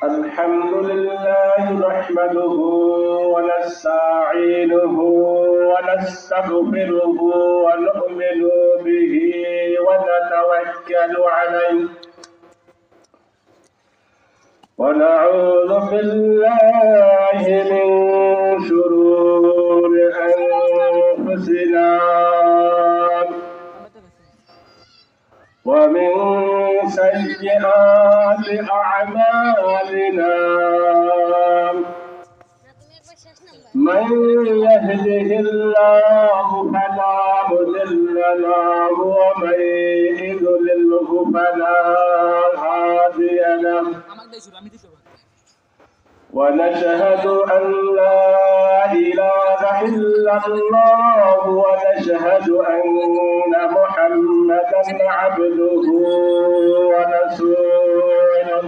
الحمد لله نحمده ونستعينه ونستغفره ونؤمن به ونتوكل عليه ونعوذ بالله من شرور أنفسنا ومن سيئات أعمالنا من يهده الله فلا مضل له ومن يضلله فلا هادي له ونشهد أن لا إله إلا الله ونشهد أن محمدا عبده ورسوله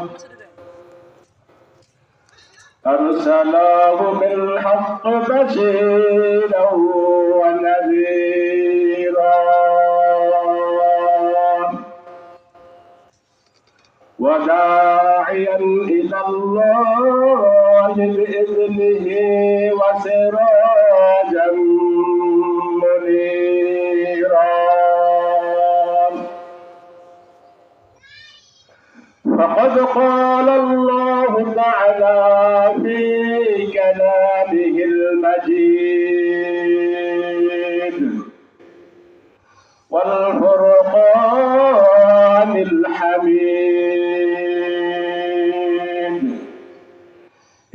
أرسله بالحق بشيرا ونذيرا وداعيا إلى الله بإذنه وسراجا منيرا فقد قال الله تعالى في كلامه المجيد والفرقان الحميد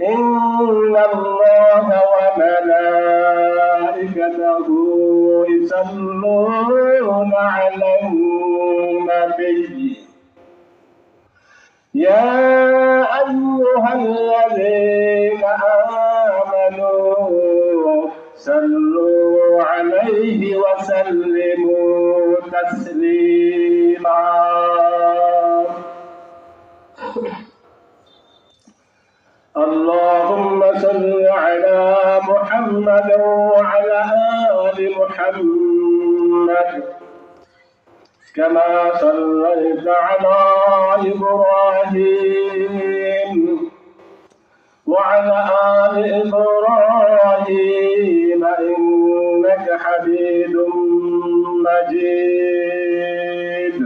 إن الله وملائكته يصلون على النبي يا أيها الذين آمنوا صلوا عليه وسلموا تسليما اللهم صل على محمد وعلى آل محمد كما صليت على إبراهيم وعلى آل إبراهيم إنك حميد مجيد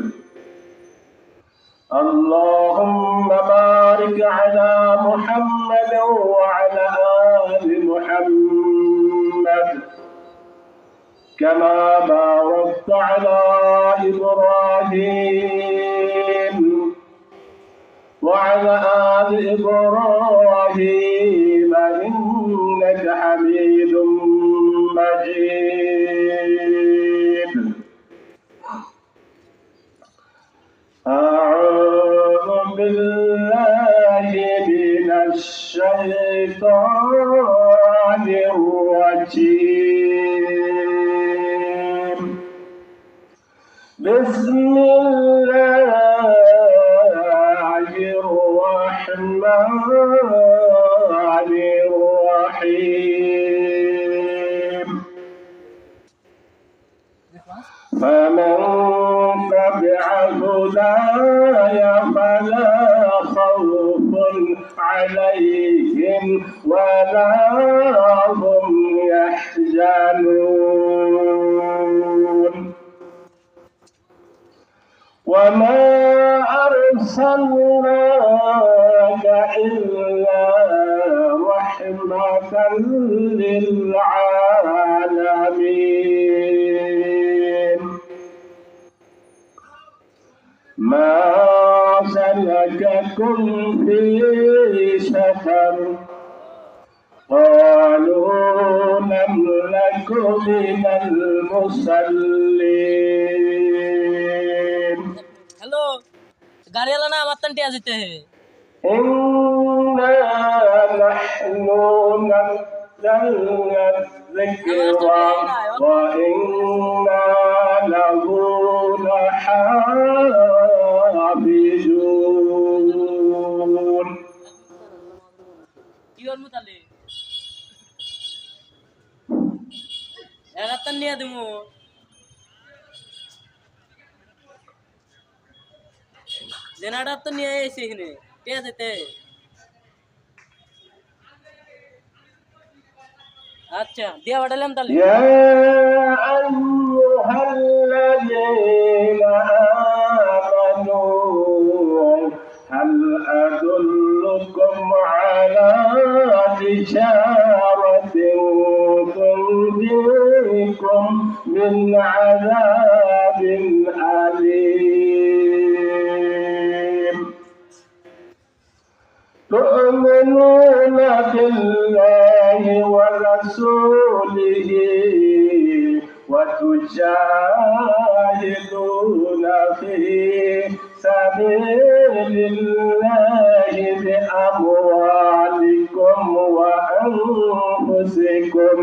اللهم بارك على محمد وعلى آل محمد كما باركت على إبراهيم وعلى آل إبراهيم إنك حميد مجيد أعوذ بالله من الشيطان الرجيم بسم الله الرحمن الرحيم فمن تبع هداي فلا خوف عليهم ولا هم يحزنون وما أرسلناك إلا رحمة للعالمين ما سلككم في سفر قالوا لم نك من المصلين hello गाड़ी वाला ना मत टिया जीते हैं إنا نحن نزلنا الذكر وإنا له لحافظون يور متعلق এগারটা নিয়ে দেবো জেনারেটর তো নিয়ে এসে এখানে টিয়া যেতে আচ্ছা দিয়া পাঠালাম তাহলে يا أيها الذين آمنوا هل أدلكم على تجارة تنجيكم من عذاب أليم تؤمنون بالله ورسوله وتجاهدون في سبيل الله بأموالكم وأنفسكم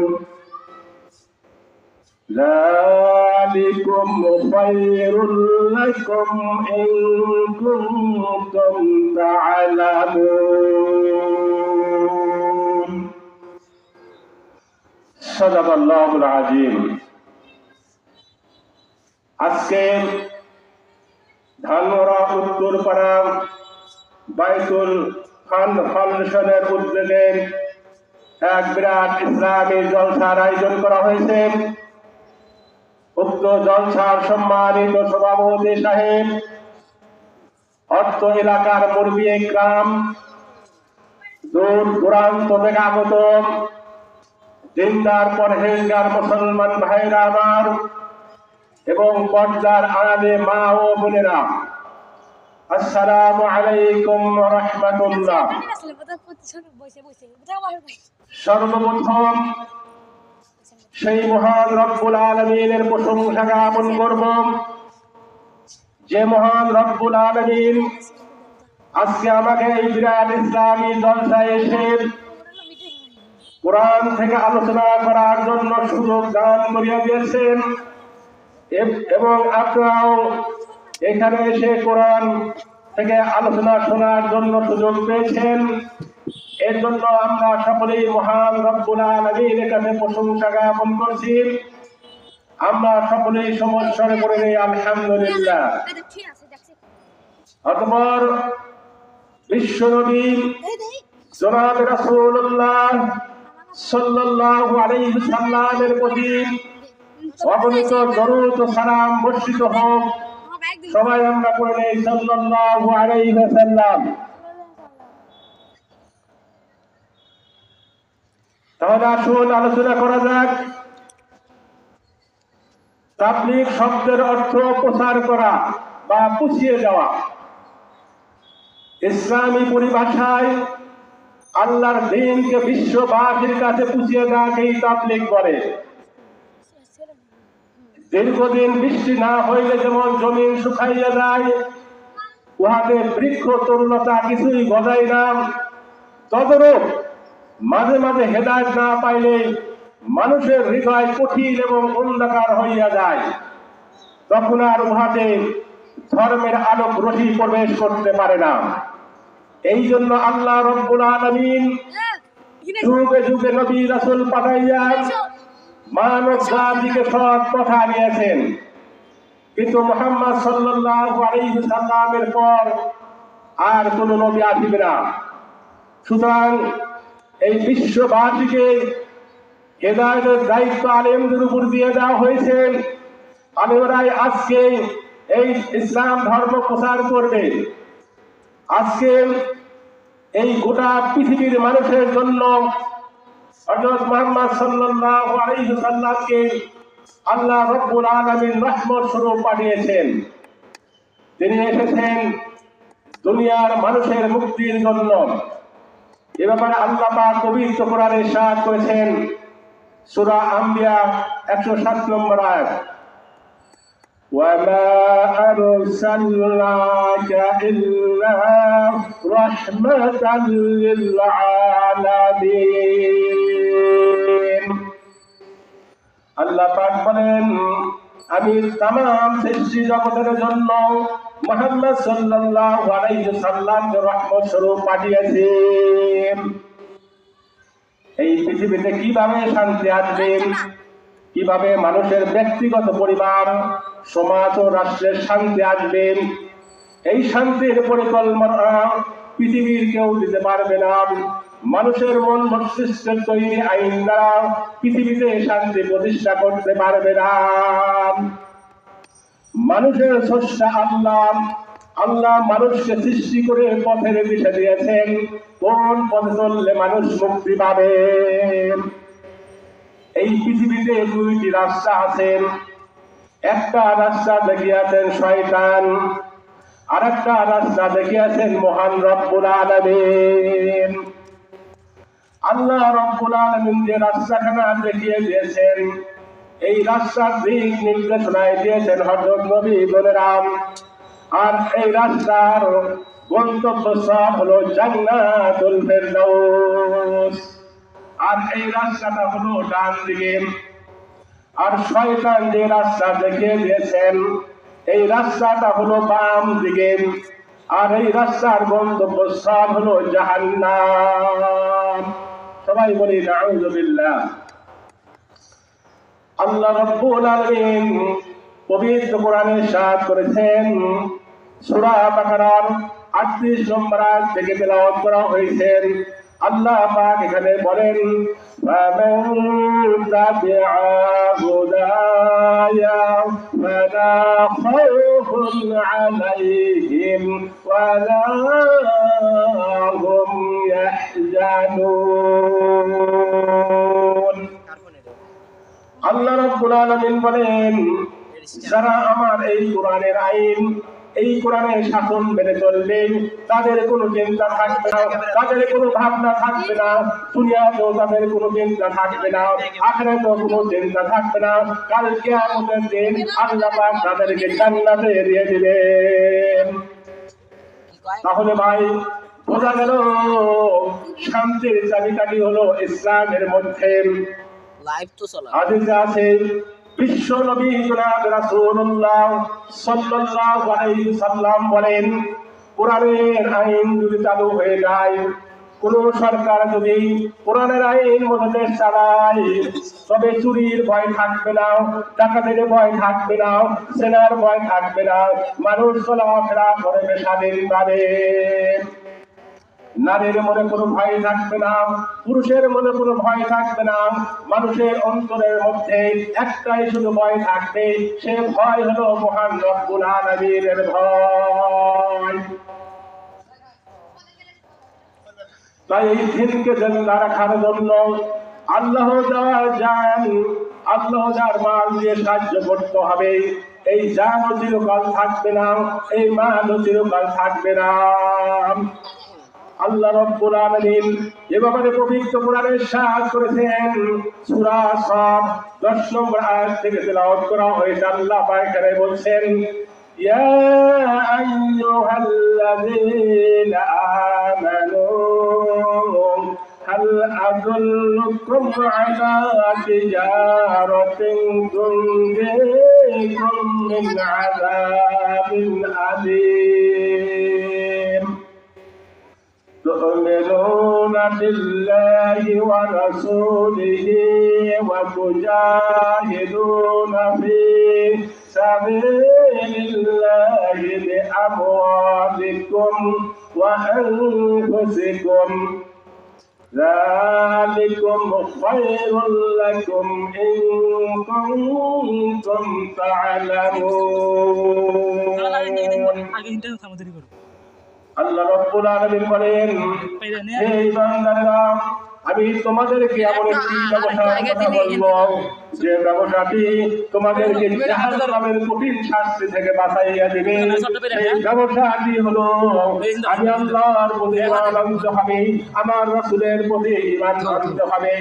ذلكم خير لكم إن كنتم تعلمون صدق الله العظيم আজকে ধানমরা উত্তরপাড়া বাইতুল ফাউন্ডেশনের উদ্যোগে এক বিরাট ইসলামী জলসার আয়োজন করা হয়েছে। উক্ত জলসার সম্মানিত সভাপতি সাহেব, অর্থ এলাকার মুরব্বী ইকরাম, দূর দূরান্ত থেকে আগত দিনদার পরহেজগার মুসলমান ভাইরা আমার এবং পর্দার আড়ালে মা ও বোনেরা, আসসালামু আলাইকুম ওয়া রাহমাতুল্লাহ। সর্বপ্রথম সেই মহান রব্বুল আলামিনের প্রশংসা জ্ঞাপন করব, যে মহান রব্বুল আলামিন আজকে আমাকে এই বিরাট ইসলামী জলসায় এসে কোরআন থেকে আলোচনা করার জন্য সুযোগ দান করিয়া দিয়েছেন এবং আপনারাও এখানে এসে কোরআন থেকে আলোচনা শোনার জন্য সুযোগ পেয়েছেন। এর জন্য আমরা সকলেই মহান রব্বুল আলামিনের কাছে প্রশংসা জ্ঞাপন করছি। আমরা সকলেই সমস্যারে করে নেই আলহামদুলিল্লাহ। অতঃপর বিশ্বনবী জনাব রাসূলুল্লাহ সাল্লাল্লাহু আলাইহি সাল্লামের প্রতি অগণিত দরুদ ও সালাম বর্ষিত হোক। সবাই আমরা পড়ে নেই সাল্লাল্লাহু আলাইহি ওয়াসাল্লাম। তাহলে আসুন আলোচনা করা যাক। তাবলীগ শব্দের অর্থ প্রচার করা বা পুছিয়ে যাওয়া। ইসলামী পরিভাষায় আল্লাহর দ্বীনকে বিশ্ববাসীর কাছে পুছিয়ে দেওয়াকেই তাবলীগ বলে। দীর্ঘদিন বৃষ্টি না হইলে যেমন জমিন শুকাইয়া যায়, উহাতে বৃক্ষ তরুণতা কিছুই গজায় না, তদরূপ মাঝে মাঝে হেদায়েত না পাইলে মানুষের হৃদয় কঠিন এবং অন্ধকার হইয়া যায়। তখন আর উহাতে ধর্মের আলোক রশ্মি প্রবেশ করতে পারে না। এই জন্য আল্লাহ রব্বুল আলামিন যুগে যুগে নবী রাসূল পাঠাইয়া মানব জাতিকে সৎ কথা নিয়েছেন, কিন্তু মুহাম্মদ সাল্লাল্লাহু আলাইহি সাল্লামের পর আর কোন নবী আসবে না। সুতরাং এই বিশ্ববাসীকে হেদায়েতের দায়িত্ব আলেমদের উপর দিয়ে দেওয়া হয়েছে। আলেমরাই আজকে এই ইসলাম ধর্ম প্রচার করবে। আজকে এই গোটা পৃথিবীর মানুষের জন্য হযরত মুহাম্মদ সাল্লাল্লাহু আলাইহি সাল্লামকে আল্লাহ রাব্বুল আলামিন রহমত স্বরূপ পাঠিয়েছেন। তিনি এসেছেন দুনিয়ার মানুষের মুক্তির জন্য। এ ব্যাপারে আল্লাহ পাক পবিত্র কোরআনে ইরশাদ করেছেন, সূরা আম্বিয়া 107 নম্বর আয়াত, وَمَا أَرْسَلْنَاكَ إِلَّا رَحْمَةً لِلْعَالَمِينَ। আল্লাহ পাক বলেন, আমি तमाम সৃষ্টি জগতের জন্য মুহাম্মদ সাল্লাল্লাহু আলাইহি সাল্লামকে রহমত স্বরূপ পাঠিয়েছি। এই পৃথিবীতে কিভাবে শান্তি আসবে, কিভাবে মানুষের ব্যক্তিগত পরিবার, সমাজ ও রাষ্ট্রের শান্তি আসবে, এই শান্তির পরিকল্পনা পৃথিবীর কেউ দিতে পারবে না। মানুষের মন মস্তিষ্কের তৈরি আইন দ্বারা পৃথিবীতে শান্তি প্রতিষ্ঠা করতে পারবে না। মানুষের স্রষ্টা আল্লাহ, আল্লাহ মানুষকে সৃষ্টি করে পথের দিশা দিয়েছেন, কোন পথে চললে মানুষ মুক্তি পাবে। এই পৃথিবীতে দুইটি রাস্তা আছে, একটা রাস্তা দেখিয়াছেন শয়তান, আর একটা রাস্তা দেখিয়াছেন মহান রব্বুল আলামিন। আল্লাহ রব্বুল আলামিন যে রাস্তাখানা দেখিয়ে দিয়েছেন, এই রাস্তার দিক নির্দেশনায় দিয়েছেন হযরত নবী বলেরাম। আর এই রাস্তার গন্তব্যস্থল হলো জান্নাতুল ফেরদাউস। আর এই রাস্তাটা হলো ডান দিকে। আর শয়তান যে রাস্তা দেখিয়ে দিয়েছেন, এই রাস্তাটা হলো বাম দিকে। আর এই রাস্তার গন্তব্যস্থল হলো জাহান্নাম। সবাই বলি নাউযু বিল্লাহ। আল্লাহ রাব্বুল আলামিন পবিত্র কোরআনে ইরশাদ করেছেন, সূরা বাকারার 38 নম্বর আয়াত থেকে তেলাওয়াত করা হয়েছে। আল্লাহ পাক এখানে বলেন, ফামান তাবিআ হুদায়া ফালা খাউফুন আলাইহিম ওয়ালা হুম ইয়াহজানুন। আল্লাহ রাব্বুল আলামিন বলেন, যারা আমার এই কোরআনের আইন, এই কোরআনের শাসন মেনে চলবে, তাদের কোনো চিন্তা থাকবে না, তাদের কোনো ভাবনা থাকবে না, দুনিয়াতেও তাদের কোনো চিন্তা থাকবে না, আখিরাতেও কোনো চিন্তা থাকবে না। কাল কিয়ামতের দিন আল্লাহ পাক তাদেরকে জান্নাতে দিয়ে দিবেন। তাহলে ভাই বোঝা গেল শান্তির চাবিকাঠি হলো ইসলামের মধ্যে। হাদিসে আছে, বিশ্ব নবী জনাব রাসূলুল্লাহ সাল্লাল্লাহু আলাইহি সাল্লাম বলেন, কোরআনের আইন যদি চালু হয়ে যায়, কোন সরকার যদি কোরআনের আইন মতে চালায়, তবে চুরির ভয় থাকবে না, ডাকাতের ভয় থাকবে না, সেনার ভয় থাকবে না, মানুষ চলাফেরা করবে স্বাধীনভাবে। নারীর মনে কোনো ভয় থাকবে না, পুরুষের মনে কোনো ভয় থাকবে না। মানুষের অন্তরের মধ্যে একটাই শুধু ভয় থাকবে, সে ভয় হলো মহান রব্বুল আলামিনের ভয়। তাই এই দিনকে জিন্দা রাখার জন্য আল্লাহ যার মাল দিয়ে সাহায্য করতে হবে। এই জানও চিরকাল থাকবে না, এই মালও চিরকাল থাকবে না। আল্লাহ রাব্বুল আলামিন এ ব্যাপারে পবিত্র কোরআনে ইরশাদ করেছেন, সূরা সাদ 10 নম্বর আয়াত থেকে তেলাওয়াত করা হয়েছে। আল্লাহ পাক এখানে বলছেন, ইয়া আইয়ুহাল্লাযীনা আমানু হাল আদুল্লুকুম আলা তিজারাতিন তুনজিকুম মিন আযাবিন আলীম। تؤمنون بالله ورسوله وتجاهدون في سبيل الله بأموالكم وأنفسكم ذلكم خير لكم إن كنتم تعلمون। আল্লাহ রাব্বুল আলামিন বলেন, হে ইমানদারেরা, আমি তোমাদেরকে এমন একটি ব্যবসার কথা বলবো, যে ব্যবসাটি তোমাদেরকে জাহান্নামের কঠিন শাস্তি থেকে বাঁচাইয়া দিবে। এই ব্যবসাটি হলো, আমি আল্লাহর প্রতি ঈমান আনতে হবে, আমার রাসূলের প্রতি ঈমান আনতে হবে,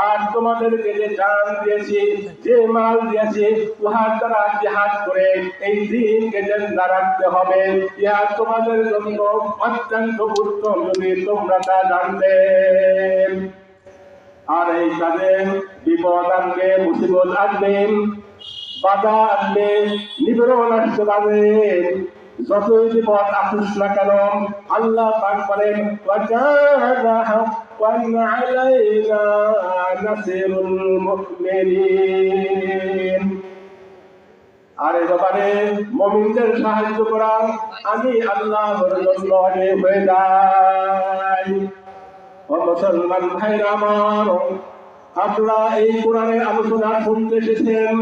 আর তোমাদেরকে যে জান দিয়েছি, যে মাল দিয়েছি, উহার দ্বারা জিহাদ করে এই দ্বীনকে জিন্দা রাখতে হবে। ইহা তোমাদের জন্য অত্যন্ত উত্তম যদি তোমরা তা জানতে। আর এই কাজে বিপদ আসবে, মুসিবত আসবে, বাধা আসবে, নিবেদন আসতে পারে। যতই বিপদ আসুক না কেন, আল্লাহ পাক বলেন, ওয়াকানা হাক্কান আলাইনা নাসরুল মুমিনিন। আর এই ব্যাপারে মুমিনদের সাহায্য করা আমি আল্লাহর জন্য অজেয় হয়ে যাই। ও মুসলমান ভাইরা আমার, আপনারা এই কোরআনের আলোচনা শুনতে এসেছেন।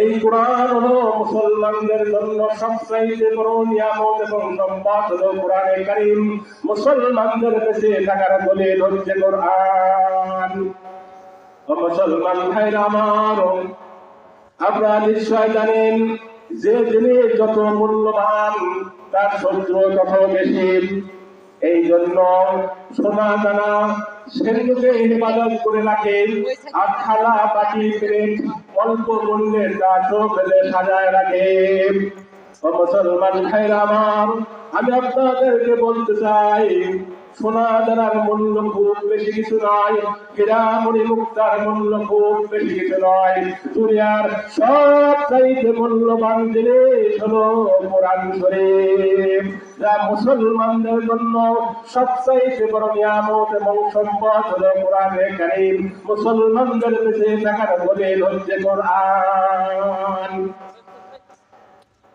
এই কোরআন হলো মুসলমানদের জন্য সবচাইতে বড় নিয়ামত এবং সম্পদ হলো কোরআনে কারীম। মুসলমানদের বেঁচে থাকার দলিল হচ্ছে কোরআন। ও মুসলমান ভাইরা আমার, আপনারা নিশ্চয় জানেন যে জিনিস যত মূল্যবান তার শত্রু তত বেশি। এই জন্য সোনা দানা সেগুলোকে হেফাজত করে রাখে, আর থালা বাটি প্লেট অল্প মূল্যের গাছও ফেলে সাজায় রাখে। ও মুসলমান ভাইরা আমার, আমি আপনাদেরকে বলতে চাই, সোনা দানার মূল্য খুব বেশি কিছু নয়, হীরা-মণি মুক্তার মূল্য খুব বেশি কিছু নয়। দুনিয়ার সবচাইতে মূল্যবান জিনিস হলো কোরআন শরীফ, যা মুসলমানদের জন্য সবচাইতে বড় নিয়ামত এবং সম্পদ হলো কোরআনে কারীম। মুসলমানদের বেঁচে থাকার দলিল হচ্ছে কোরআন।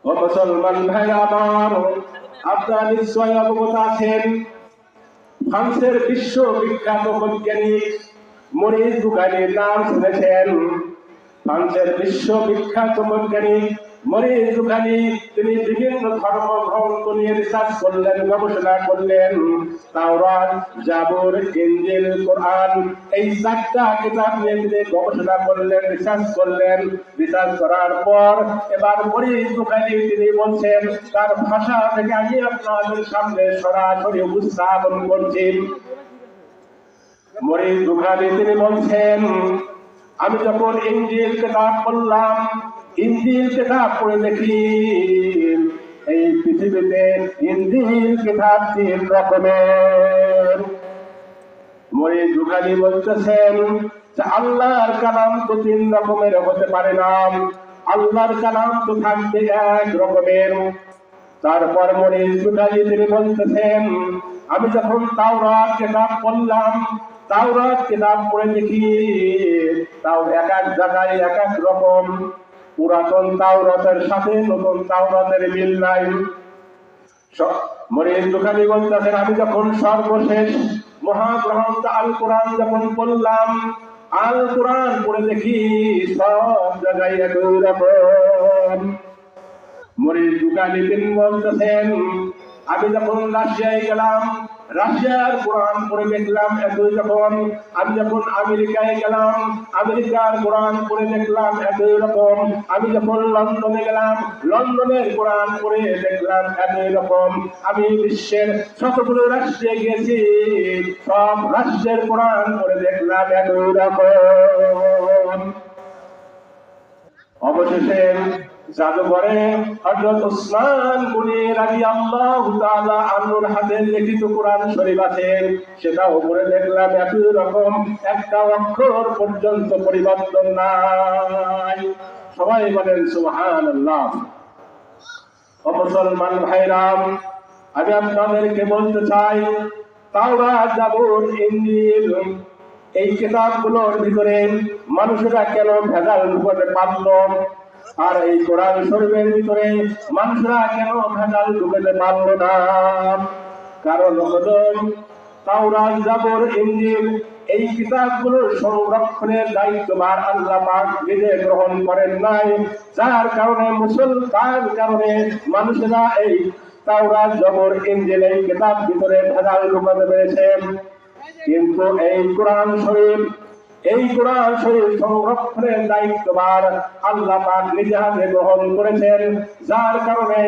ও মুসলমান ভাইরা আমার, আপনারা নিশ্চয় অবগত আছেন ফ্রান্সের বিশ্ববিখ্যাত বৈজ্ঞানিক মরিস বুখারীর নাম শুনেছেন। ফ্রান্সের বিশ্ববিখ্যাত বৈজ্ঞানিক মরিস বুখারী তিনি বিভিন্ন ধর্মগ্রন্থ নিয়ে রিসার্চ করলেন, গবেষণা করলেন। তাওরাত, জাবুর, ইনজিল, কোরআন, এই 4টা কিতাব নিয়ে তিনি গবেষণা করলেন, রিসার্চ করলেন। রিসার্চ করার পর এবার মরিস বুখারী তিনি বলছেন, তার ভাষা থেকে আমি আপনাদের সামনে সরাসরি উপস্থাপন করছি। মরিস বুখারী তিনি বলছেন, আমি যখন ইনজিল কিতাব পড়লাম, ইনজিল কিতাব পড়ে দেখি এই পৃথিবীতে ইনজিল কিতাব 3 রকমের। মরিস বুখারী বলতেছেন যে আল্লাহর কালাম তো 3 রকমের হতে পারে না, আল্লাহর কালাম তো থাকবে 1 রকমের। তারপর মরিস বুখারী তিনি বলতেছেন, আমি যখন তাওরাত কিতাব পড়লাম, তাওরাত কিতাব পড়ে দেখি তাও এক এক জায়গায় এক এক রকম। পুরাতন তাওরাতের সাথে নতুন তাওরাতের মিল নাই। মরিস বুখারী বলতেছেন, আমি যখন সর্বশেষ মহাগ্রন্থ আল কোরআন যখন পড়লাম, আল কোরআন পড়ে দেখি সব জায়গায় একই রকম। মরিস বুখারী তিনি বলতেছেন, আমি যখন রাশিয়ায় গেলাম, রাশিয়ার কোরআন পড়ে দেখলাম একই রকম। আমি যখন আমেরিকায় গেলাম, আমেরিকার কোরআন পড়ে দেখলাম একই রকম। আমি যখন লন্ডনে গেলাম, লন্ডনের কোরআন পড়ে দেখলাম একই রকম। আমি বিশ্বের যতগুলো রাষ্ট্রে গেছি, সব রাষ্ট্রের কোরআন পড়ে দেখলাম একই রকম। অবশেষে জাদুঘরে হযরত উসমান গনি রাদিয়াল্লাহু তাআলা আনহুর হাতে লিখিত কোরআন শরীফ আছে, সেটা উপরে দেখলাম একই রকম, একটা অক্ষর পর্যন্ত পরিবর্তন নাই। সবাই বলেন সুবহানাল্লাহ। ও মুসলমান ভাইরা, আমি আপনাদেরকে বলতে চাই, তাওরাত, জাবুর, ইনজিল এই কিতাবগুলোর ভিতরে মানুষেরা কেন ভেজাল ঢুকাতে পারলো, আর এই কোরআন শরীফের ভিতরে মানুষরা কেন ভেজাল ঢুকাতে পারলো না? কারণ হলো তাওরাত, জাবুর, ইনজিল এই কিতাবগুলোর সংরক্ষণের দায়িত্বভার আল্লাহ পাক নিজে গ্রহণ করেন নাই, যার কারণে মানুষেরা এই তাওরাত, জাবুর, ইনজিল এই কিতাব ভিতরে ভেজাল ঢুকাতে পেরেছে। কিন্তু এই কোরআন শরীফ সংরক্ষণের দায়িত্বভার আল্লাহ পাক নিজে হাতে গ্রহণ করেছেন, যার কারণে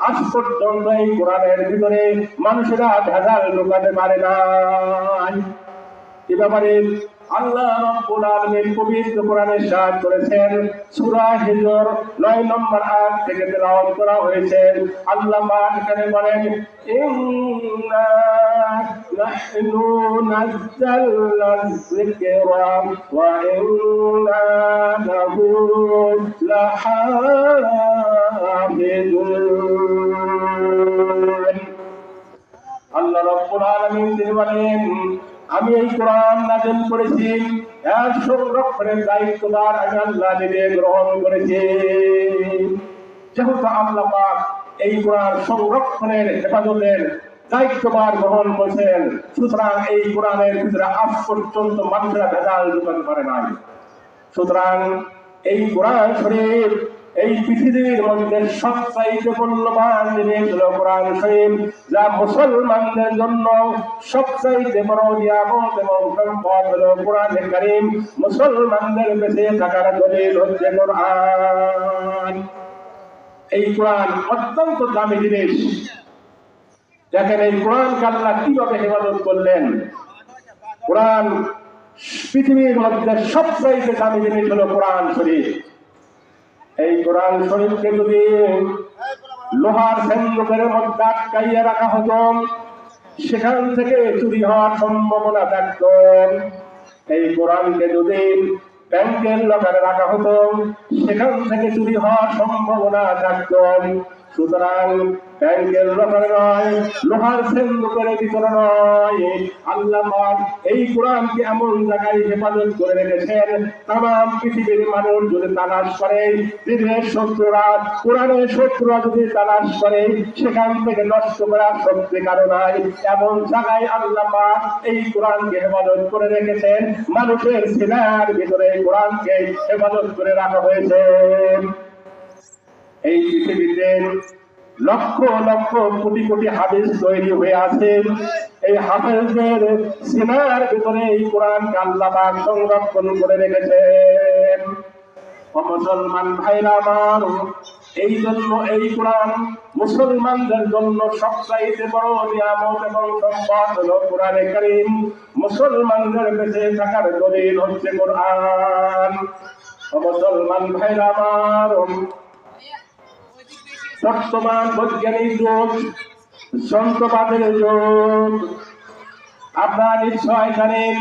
আজ পর্যন্ত এই কোরআনের ভিতরে মানুষেরা ভেজাল ঢোকাতে পারে না। এ ব্যাপারে আল্লাহ রাব্বুল আলামিন পবিত্র কোরআনে ইরশাদ করেছেন, সূরা হিজর 9 নম্বর আয়াত থেকে তেলাওয়াত করা হয়েছে। আল্লাহ পাক এখানে বলেন, ইন্না নাহনু নাযালনা যিকরা ওয়া ইন্না লাহু লাহাফিজুন। আল্লাহ রাব্বুল আলামিন তিনি বলেন, আমি এই কোরআন নাযিল করেছি, এর সংরক্ষণের দায়িত্বভার আমি আল্লাহ নিজে গ্রহণ করেছি। যেহেতু আল্লাহ পাক এই কোরআন সংরক্ষণের হেফাজতের দায়িত্বভার গ্রহণ করেছেন, সুতরাং এই কোরআনের ভিতরে আজ পর্যন্ত মানুষেরা ভেজাল ঢুকাতে পারে নাই। সুতরাং এই কোরআন শরীফ এই পৃথিবীর মধ্যে সবচাইতে মূল্যবান জিনিস হলো কোরআন শরীফ, যা মুসলমানদের জন্য সবচাইতে বড় নিয়ামত এবং সম্পদ হলো কোরআন কারীম। মুসলমানদের বেঁচে থাকার দলিল হচ্ছে কোরআন। এই কোরআন অত্যন্ত দামি জিনিস। দেখেন এই কোরআনকে আল্লাহ কিভাবে হেফাজত করলেন। কোরআন পৃথিবীর মধ্যে সবচাইতে দামি জিনিস হলো কোরআন শরীফ। এই কোরআন শরীফকে যদি লোহার সেন্দুকের মধ্যে আটকাইয়া রাখা হতো, সেখান থেকে চুরি হওয়ার সম্ভাবনা থাকত। এই কোরআনকে যদি ব্যাংকের লকারে রাখা হতো, সেখান থেকে চুরি হওয়ার সম্ভাবনা থাকত। সুতরাং ব্যাংকের লকারে নয়, লোহার সেন্দুকের ভিতরে নয়, আল্লাহ পাক এই কোরআনকে এমন জায়গায় হেফাজত করে রেখেছেন, তামাম পৃথিবীর মানুষ যদি তালাশ করে, পৃথিবীর শত্রুরা, কোরআনের শত্রুরা যদি তালাশ করে, সেখান থেকে নষ্ট করার শক্তি কারো নাই। এমন জায়গায় আল্লাহ পাক এই কোরআনকে হেফাজত করে রেখেছেন, মানুষের সিনার ভিতরে কোরআনকে হেফাজত করে রাখা হয়েছে। এই পৃথিবীতে লক্ষ লক্ষ কোটি কোটি হাদিস তৈরি হয়ে আছে। এই হাফেজদের সিনার ভিতরে এই কোরআনকে আল্লাহ পাক সংরক্ষণ করে রেখেছেন। মুসলমান ভাইরা আমার, এই জন্য এই কোরআন মুসলমানদের জন্য সবচাইতে বড় নিয়ামত এবং সম্পদ হলো কোরআনে কারীম। মুসলমানদের বেঁচে থাকার দলিল হচ্ছে কোরআন। মুসলমান ভাইরা আমার, বর্তমান বৈজ্ঞানিক যুগ, যন্ত্রপাতির যুগ। আপনারা নিশ্চয় জানেন,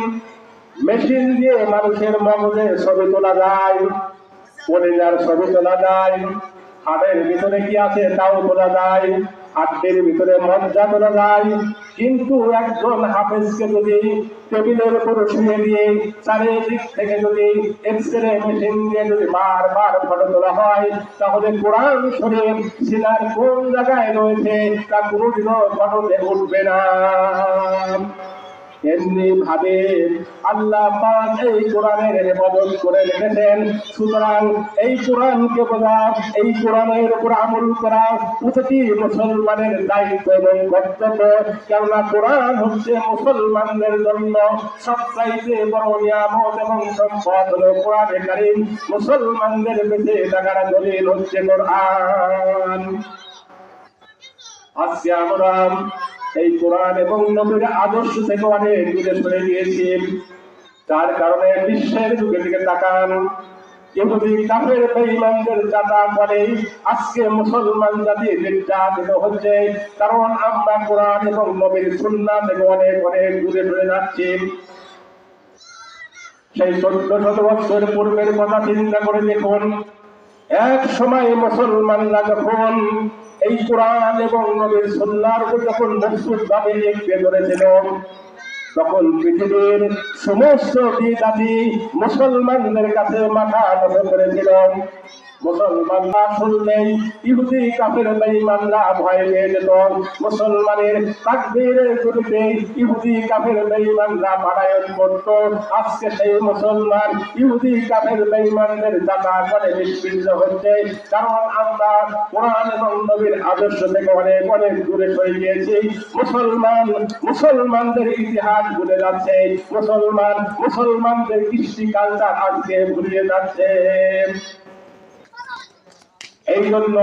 মেশিন দিয়ে মানুষের মগজে ছবি তোলা যায়, কলিজার ছবি তোলা যায়, হাড়ের ভিতরে কি আছে তাও তোলা যায়, হাড়ের ভিতরে মজ্জা তোলা যায়। কিন্তু একজন হাফেজকে যদি টেবিলের উপর শুয়ে দিয়ে চারিদিক থেকে যদি এক্সরে মেশিন দিয়ে যদি বারবার ফটো তোলা হয়, তাহলে কোরআন শরীফ সিনার কোন জায়গায় রয়েছে তা কোনোদিনও ফটোতে উঠবে না। এমনি ভাবে আল্লাহ পাক এই কোরআনের হেফাজত করে রেখেছেন। সুতরাং এই কোরআনকে বোঝা, এই কোরআনের উপর আমল করা প্রতিটি মুসলমানের দায়িত্ব এবং কর্তব্য। কেননা কোরআন হচ্ছে মুসলমানদের জন্য সবচাইতে বড় নিয়ামত এবং সম্পদ হলো কোরআনে কারীম। মুসলমানদের বেঁচে থাকার দলিল হচ্ছে কোরআন। আজকে আমরা এই কোরআন এবং নবীর আদর্শ থেকে অনেক দূরে সরে গিয়েছি। তার কারণে বিশ্বের যুগে দিকে তাকান, ইহুদি কাফের বেঈমানদের যাতা করে আজকে মুসলমান জাতি নির্যাতিত হচ্ছে, কারণ আমরা কোরআন এবং নবীর সুন্নাহ থেকে অনেক অনেক দূরে সরে যাচ্ছি। সেই 1400 বছর পূর্বের কথা চিন্তা করে দেখুন, এক সময় মুসলমানরা যখন এই কোরআন এবং নবীর সুন্নাহর উপর যখন মজবুতভাবে এঁকে ধরেছিল, তখন পৃথিবীর সমস্ত জাতি মুসলমানদের কাছে মাথা নত করেছিল। মুসলমানরা শুনলেই ইহুদি কাফের বেঈমানরা ভয় পেয়ে যেত। মুসলমানের তাকবীরের গতিতে ইহুদি কাফের বেঈমানরা পালায়ন করত। আজকে সেই মুসলমান ইহুদি কাফের বেঈমানদের যাতা করে নিষ্পৃহ হচ্ছে, কারণ আমরা কোরআন এবং নবীর আদর্শ থেকে অনেক অনেক দূরে সরে গিয়েছি। মুসলমানদের ইতিহাস ভুলে যাচ্ছে, মুসলমানদের কৃষ্টি কালচার আজকে ভুলিয়ে যাচ্ছে। এই জন্য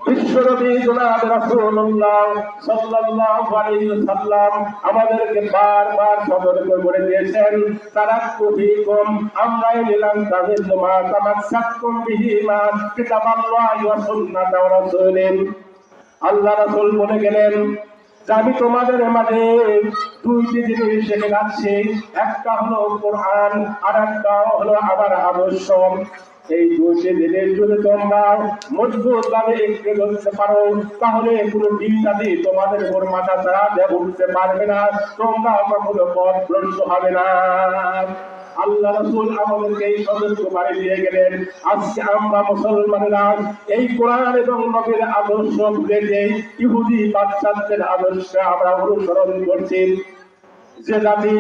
বিশ্বনবী জনাব রাসূলুল্লাহ সাল্লাল্লাহু আলাইহি ওয়াসাল্লাম আমাদেরকে বারবার সতর্ক করে দিয়েছেন, তারাক্কু ফীকুম আমরাই নিলাম তাযিল্লু মা তামাসসাকতুম বিহি মা কিতাবাল্লাহি ওয়া সুন্নাতি রাসূলিন। আল্লাহ রাসূল বলে গেলেন যে আমি তোমাদের মাঝে দুইটি জিনিস রেখে যাচ্ছি, একটা হলো কোরআন আর একটা হলো আমার আদর্শ। এই দুইটি জিনিস যদি তোমরা মজবুত ভাবে এঁকে ধরতে পারো, তাহলে কোনো বিদ্যার্থী তোমাদের উপর মাথা ছাড়া উঠতে পারবে না, তোমরা কখনো পথভ্রষ্ট হবে না। আল্লাহ রাসূল আমাদেরকে এই সতর্ক বাণী দিয়ে গেলেন। আজকে আমরা মুসলমানেরা এই কোরআন এবং নবীর আদর্শ ভুলে যেই ইহুদি পাশ্চাত্যের আদর্শে আমরা অনুসরণ করছি। যে জাতি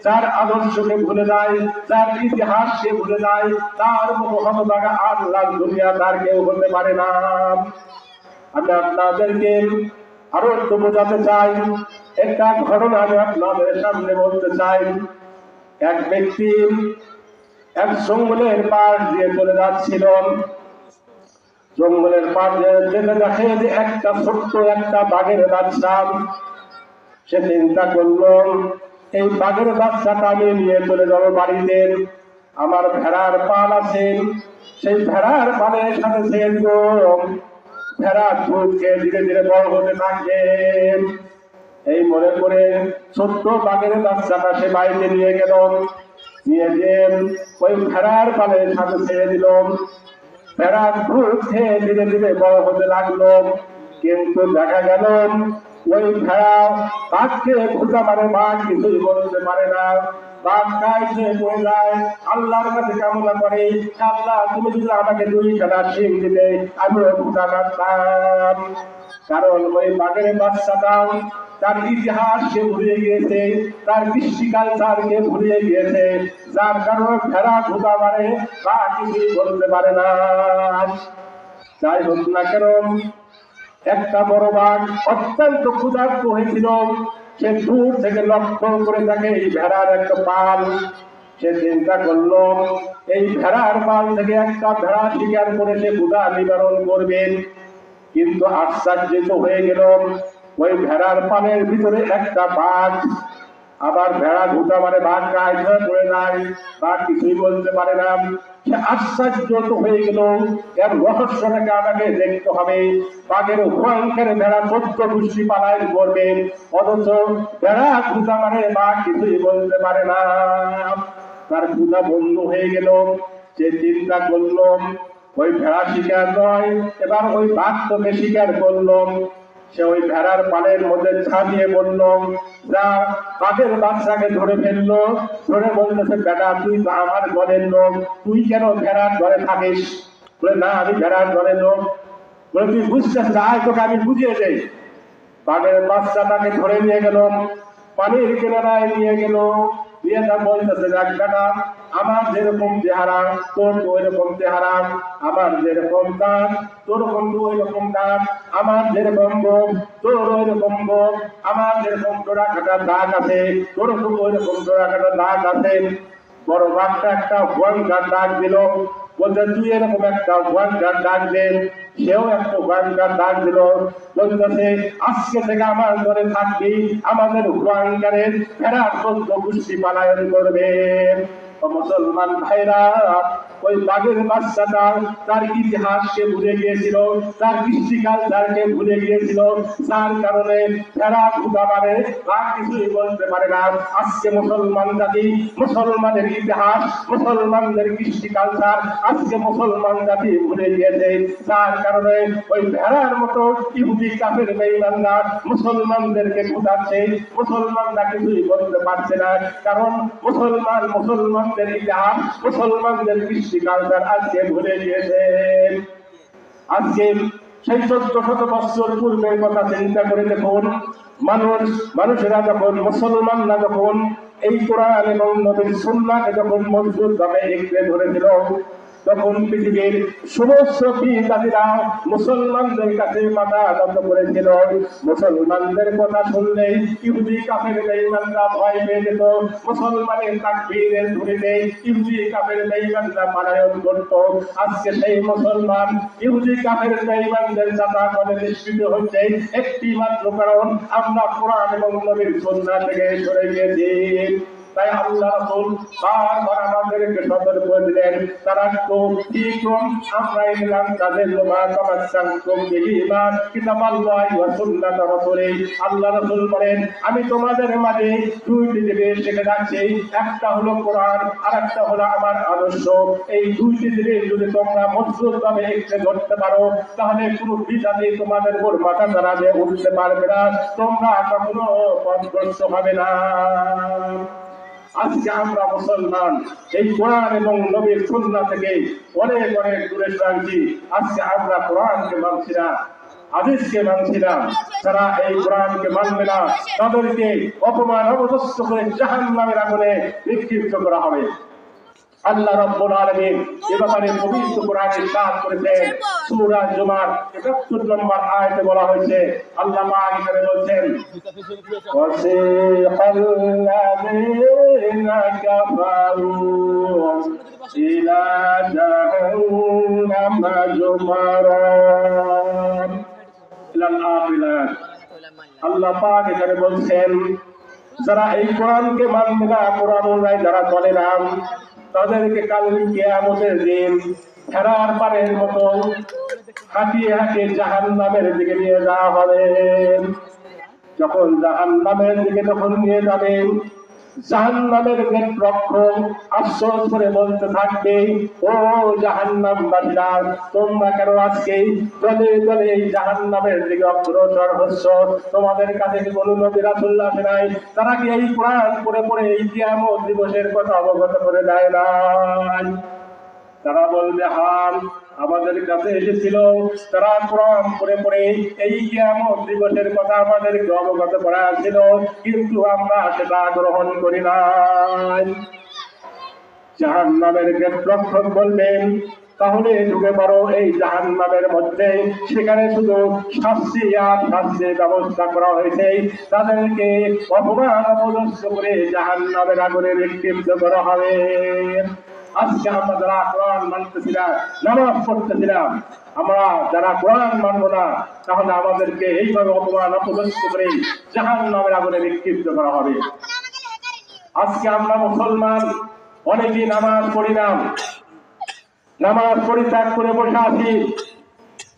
যার আদর্শকে ভুলে যায়, যার ইতিহাসকে ভুলে যায়, তার মতো হতভাগা আল্লাহ দুনিয়া তার কেউ হতে পারে না। আমি আপনাদেরকে আরো একটু বোঝাতে চাই, একটা ঘটনা আমি আপনাদের সামনে বলতে চাই। এক ব্যক্তি এক জঙ্গলের পাশ দিয়ে চলে যাচ্ছিল। জঙ্গলের পাশ দিয়ে যেতে দেখে যে একটা ছোট্ট একটা বাঘের বাচ্চা। সে চিন্তা করলো, এই বাঘের বাচ্চাটা আমি নিয়ে চলে যাবো বাড়িতে। আমার ভেড়ার পাল আছে, সেই ভেড়ার পালের সাথে ছেড়ে ভেড়া দুধ খেয়ে ধীরে ধীরে বড় হতে থাকবে। এই মনে করে ছোট্ট বাঘের বাচ্চাটা সে বাড়িতে নিয়ে গেল। নিয়ে গিয়ে ওই ভেড়ার পালের সাথে ছেড়ে দিল। ভেড়া দুধ খেয়ে ধীরে ধীরে বড় হতে লাগলো। কিন্তু দেখা গেল ওই ভেড়া বাঘকে খোঁজা মারে, বাঘ কিছুই বলতে পারে না। বাঘ কাছে পড়ে যায়, আল্লাহর কাছে কামনা করে, আল্লাহ তুমি যদি আমাকে 2 শিং দিলে আমিও খোঁজা মারতাম। কারণ ওই বাঘের বাচ্চাটা তার ইতিহাস সে ভুলে গিয়েছে, তার কৃষ্টি কালচারকে ভুলে গিয়েছে, যার কারণে ভেড়া খোঁজা মারে, বাঘ কিছুই বলতে পারে না। যাই হোক না কেন, একটা বড় বাঘ অত্যন্ত ক্ষুধার্ত হয়েছিল। সে দূর থেকে লক্ষ্য করে দেখে এই ভেড়ার একটা পাল। সে চিন্তা করলো, এই ভেড়ার পাল থেকে একটা ভেড়া শিকার করে সে ক্ষুধা নিবারণ করবেন। কিন্তু আশ্চর্যিত হয়ে গেল, ওই ভেড়ার পালের ভিতরে একটা বাঘ। আবার ভেড়া ঘুটা মানে বাঘ কাজ করে নাই, বাঘ কিছুই বলতে পারে না। সে আশ্চর্য হয়ে গেল, এর রহস্যটাকে আমাকে দেখতে হবে। বাঘের ভয়ঙ্কর ভেড়া 14 গোষ্ঠী পালায়ন করবে, অথচ ভেড়া ঘুটা মানে বাঘ কিছুই বলতে পারে না। তার ক্ষুধা বন্ধ হয়ে গেল। সে চিন্তা করলো, ওই ভেড়া শিকার নয়, এবার ওই বাঘ তোকে শিকার করলো। সে ওই ভেড়ার পালের মধ্যে ঝাঁপিয়ে বলল, যা বাঘের বাচ্চাকে ধরে ফেললো। ধরে বলতেছে, বেটা তুই তো আমার দলের লোক, তুই কেন ভেড়ার দলে থাকিস? বলে, না আমি ভেড়ার দলের লোক। বলে, তুই বুঝতেছ না, আয় তোকে আমি বুঝিয়ে দেই। বাঘের বাচ্চাটাকে ধরে নিয়ে গেল, পানির কিনারায় নিয়ে গেল। নিয়ে তা বলতেছে, দেখ বেটা, আমার যেরকম চেহারা তোর তো ওই রকম চেহারা, আমার যেরকম দাঁত তোর কিন্তু ওই রকম দাঁত, আমার যেরকম গোপ তোর ওই রকম গোপ, আমার যেরকম ডোরা কাটা দাগ আছে তোর কিন্তু ওই রকম ডোরা কাটা দাগ আছে। বড় বাঘটা একটা ভয়ঙ্কর ডাক দিল, বলছে তুই এরকম একটা ভয়ঙ্কর ডাক দে। সেও একটা ভয়ঙ্কর ডাক দিল, বলতেছে আজকে থেকে আমার ঘরে থাকবি, আমাদের ভয়ঙ্করের ভেড়া 14 গোষ্ঠী পালায়ন করবে। মুসলমান ভাইরা, ওই বাঘের বাচ্চাটা তার ইতিহাসকে ভুলে গিয়েছিল, তার কৃষ্টি কালচারকে ভুলে গিয়েছিল, যার কারণে ভেড়া ঘুটা মারে, বাঘ কিছুই বলতে পারে না। আজকে মুসলমান জাতি, মুসলমানের ইতিহাস, মুসলমানদের কৃষ্টি কালচার আজকে মুসলমান জাতি ভুলে গিয়েছে, যার কারণে ওই ভেড়ার মতো ইহুদি কাফের বেঈমানরা মুসলমানদেরকে ঘুটাচ্ছে। মুসলমানরা কিছুই বলতে পারছে না, কারণ মুসলমানদের ইতিহাস, মুসলমানদের কৃষ্টি কালচার আজকে ভুলে গিয়েছে। আজকে সেই 1400 বছর পূর্বের কথা চিন্তা করে দেখুন, মানুষেরা যখন, মুসলমানরা যখন এই কোরআন এবং নবীর সুন্নাহকে যখন মজবুত ভাবে একটে ধরেছিল, তখন পৃথিবীর সমস্ত জাতিরা মুসলমানদের কাছে মাথা নত করেছিল। মুসলমানদের কথা শুনলেই ইহুদি কাফের বেঈমানরা ভয় পেয়ে যেত, মুসলমানের তাকবীরের ধ্বনিতে ইহুদি কাফের বেঈমানরা পালায়ন করত। আজকে সেই মুসলমান ইহুদি কাফের বেঈমানদের যাতা করে নিষ্কৃত হচ্ছে একটি মাত্র কারণ, আমরা কোরআন এবং নবীর সুন্নাহ থেকে সরে গিয়েছি। তাই আল্লাহ রাসূল বারবার আমাদেরকে সতর্ক করে দিলেন, তারা তো ঠিকম আমরা এলাম তাদের লোমা তামাসসাকুম বিহিমা কিতাবাল্লাহি ওয়া সুন্নাত রাসূলি। আল্লাহ রাসূল বলেন, আমি তোমাদের মাঝে 2টি জিনিস শিখে যাচ্ছি, একটা হলো কোরআন আর একটা হলো আমার আদর্শ। এই 2টি জিনিস যদি তোমরা মজবুতভাবে একটু ধরতে পারো, তাহলে কোনো বিজাতি তোমাদের উপর মাথা চাড়া দিয়ে উঠতে পারবে না, তোমরা কখনো পথভ্রষ্ট হবে না। আজকে আমরা মুসলমান এই কোরআন এবং নবীর সুন্নাহ থেকে অনেক অনেক দূরে সরাচ্ছি। আজকে আমরা কোরআনকে মানছি না, হাদিসকে মানছি না। যারা এই কোরআনকে মানবে না তাদেরকে অপমান অপদস্থ করে জাহান্নামের আগুনে নিক্ষিপ্ত করা হবে। আল্লাহ রাব্বুল আলামিন এ ব্যাপারে পবিত্র কোরআনে ইরশাদ করেছেন। সূরা জুমার ৭১ নম্বর আয়াতে বলা হয়েছে, আল্লাহ পাক এখানে বলছেন, ওয়াসিহাল্লাযীনা কাফারু ইলা জাহান্নামা যুমারান ইলাল আখিরাত। আল্লাহ পাক এখানে বলছেন, যারা এই কোরআনকে মানবে না, কোরআন অনুযায়ী যারা চলে না, তাদেরকে কাল কিয়ামতের দিন ফেরার পারের মতো হাঁটিয়ে হাঁটিয়ে জাহান্নামের দিকে নিয়ে যাওয়া হবে। যখন জাহান্নামের দিকে যখন নিয়ে যাবেন, জাহান্নামের গেট রক্ষক আশ্বাস করে বলতে থাকবে, ও জাহান্নামবাসীরা, তোমরা কেন আজকে দলে দলে এই জাহান্নামের দিকে অগ্রসর হচ্ছ? তোমাদের কাছে কি কোনো নবী রাসূল আসে নাই? তারা কি এই কোরআন পড়ে পড়ে এই কিয়ামত দিবসের কথা অবগত করে দেয় নাই? তারা বলবে, হ্যাঁ আমাদের কাছে এসেছিল, তারা কোরআন পড়ে পড়ে এই কিয়ামত দিবসের কথা আমাদেরকে অবগত করা ছিল, কিন্তু আমরা সেটা গ্রহণ করি নাই। জাহান্নামের গেট রক্ষক বলবেন, তাহলে ঢুকে পড়ো এই জাহান্নামের মধ্যে, সেখানে শুধু শাস্তি আর শাস্তির ব্যবস্থা করা হয়েছে। তাদেরকে অপমান অপদস্থ করে জাহান্নামের আগুনে নিক্ষিপ্ত করা হবে। আজকে আমরা যারা কোরআন মানতেছিলাম, নামাজ পড়তেছিলাম, আমরা যারা কোরআন মানবো না, তাহলে আমাদেরকে এইভাবে অপমান অপদস্থ করে জাহান্নামের আগুনে নিক্ষিপ্ত করা হবে। আজকে আমরা মুসলমান অনেকেই নামাজ পড়ি না, নামাজ পরিত্যাগ করে বসে আছি।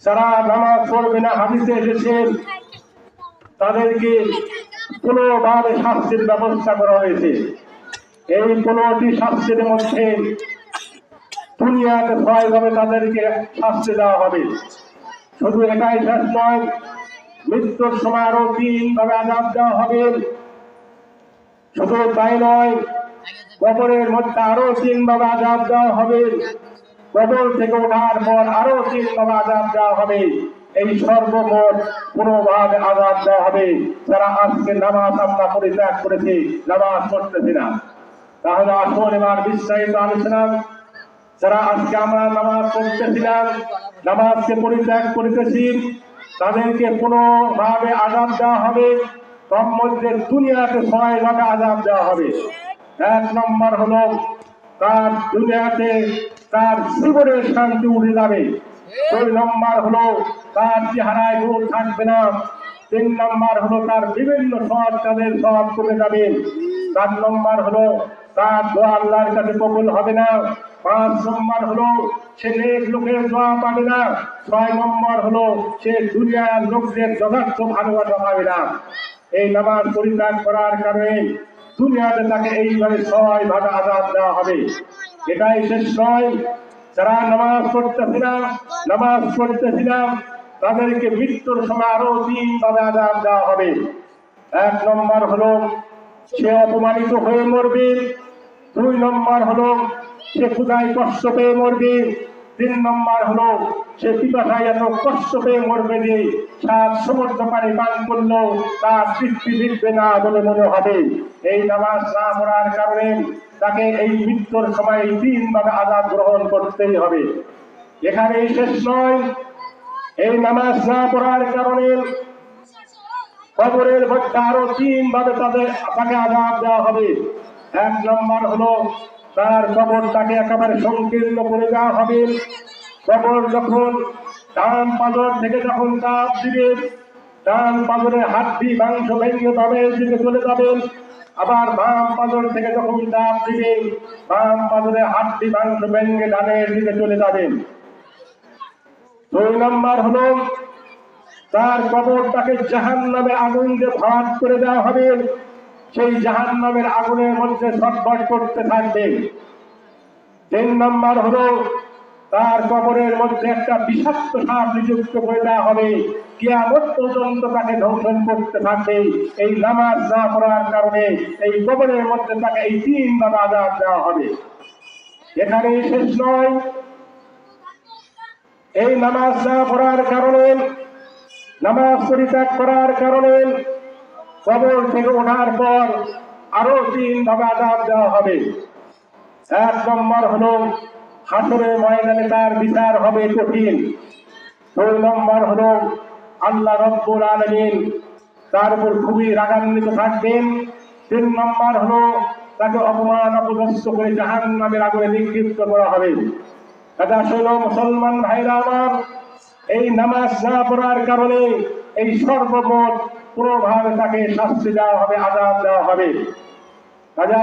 যারা নামাজ পড়বে না, হাদিসে এসেছে তাদেরকে কোনোভাবে শাস্তির ব্যবস্থা করা হয়েছে। এই 15টি শাস্তির মধ্যে দুনিয়াতে 6 ভাবে তাদেরকে শাস্তি দেওয়া হবে। শুধু এটাই শেষ নয়, মৃত্যুর সময় আরো 3 ভাবে আযাব দেওয়া হবে। শুধু তাই নয়, কবরের মধ্যে আরো 3 ভাবে আযাব দেওয়া হবে। কবর থেকে ওঠার পর আরো 3 ভাবে আযাব দেওয়া হবে। এই সর্বমোট 15 ভাবে আযাব দেওয়া হবে। যারা আজকে নামাজ আমরা পরিত্যাগ করেছি, নামাজ পড়তেছি না। তাহলে আসুন এবার বিস্তারিত আলোচনা। যারা আজকে আমরা নামাজ পড়তেছিলাম, নামাজকে পরিত্যাগ করিতেছি, তাদেরকে 15 ভাবে আযাব দেওয়া হবে। তার মধ্যে দুনিয়াতে 6 ভাবে আযাব দেওয়া হবে। 1 নম্বর হলো তার দুনিয়াতে তার জীবনের শান্তি উড়ে যাবে। 2 নম্বর হলো তার চেহারায় নূর থাকবে না। 3 নম্বর হলো তার বিভিন্ন সৎ কাজের সওয়াব কমে যাবে। 4 নম্বর হলো তার দোয়া আল্লাহর কাছে কবুল হবে না। 5 নম্বর হলো সে নেক লোকের দোয়া পাবে না। 6 নম্বর হলো সে দুনিয়ার লোকদের যথার্থ ভালোবাসা পাবে না। এই নামাজ পরিত্যাগ করার কারণে দুনিয়াতে তাকে এইভাবে 6 ভাবে আযাব দেওয়া হবে। এটাই শেষ নয়, যারা নামাজ পড়তেছিলাম তাদেরকে মৃত্যুর সময় আরো 3 ভাবে আযাব দেওয়া হবে। 1 নম্বর হলো সে অপমানিত হয়ে মরবে। 2 নম্বর হলো সে ক্ষুধায় কষ্ট পেয়ে মরবে। 3 নম্বর হলো সে পিপাসায় এত কষ্ট পেয়ে মরবে যে 7 সমুদ্র পানি পান করলেও তার তৃপ্তি মিটবে না বলে মনে হবে। এই নামাজ না পড়ার কারণে তাকে এই মৃত্যুর সময় 3 ভাবে আযাব গ্রহণ করতেই হবে। এখানেই শেষ নয়, এই নামাজ না পড়ার কারণে কবরের মধ্যে আরো 3 ভাবে তাকে আযাব দেওয়া হবে। 1 নম্বর হলো তার কবরটাকে একেবারে সংকীর্ণ করে দেওয়া হবে। কবর যখন ডান পাঁজর থেকে যখন চাপ দিবে, ডান পাঁজরের হাড্ডি মাংস ভেঙে বামের দিকে চলে যাবে। আবার বাম পাঁজর থেকে যখন চাপ দিবে, বাম পাঁজরের হাড্ডি মাংস ভেঙে ডানের দিকে চলে যাবে। 2 নম্বর হলো তার কবরটাকে জাহান্নামের আগুন দিয়ে ভাগ করে দেওয়া হবে। সেই জাহান্নামের আগুনের মধ্যে ছটফট করতে থাকবে। 3 নম্বর হলো তার কবরের মধ্যে একটা বিষাক্ত সাপ নিযুক্ত করে দেওয়া হবে, কিয়ামত পর্যন্ত তাকে ধ্বংস করতে থাকবে। এই নামাজ না পড়ার কারণে এই কবরের মধ্যে তাকে এই 3 ভাবে আযাব দেওয়া হবে। এখানেই শেষ নয়, এই নামাজ না পড়ার কারণে, নামাজ পরিত্যাগ করার কারণে কবর থেকে ওঠার পর আরো 3 ভাবে আযাব দেওয়া হবে। 1 নম্বর হলো হাসরের ময়দানে তার বিচার হবে কঠিন। 2 নম্বর হলো আল্লাহ রব্বুল আলামিন তার উপর খুবই রাগান্বিত থাকবেন। 3 নম্বর হলো তাকে অপমান অপদস্থ করে জাহান্নামের আগুনে নিক্ষিপ্ত করা হবে। দাদা শোনো মুসলমান ভাইরা আমার, এই নামাজ না পড়ার কারণে এই সর্বমোট 15 ভাবে তাকে শাস্তি দেওয়া হবে, আযাব দেওয়া হবে। দাদা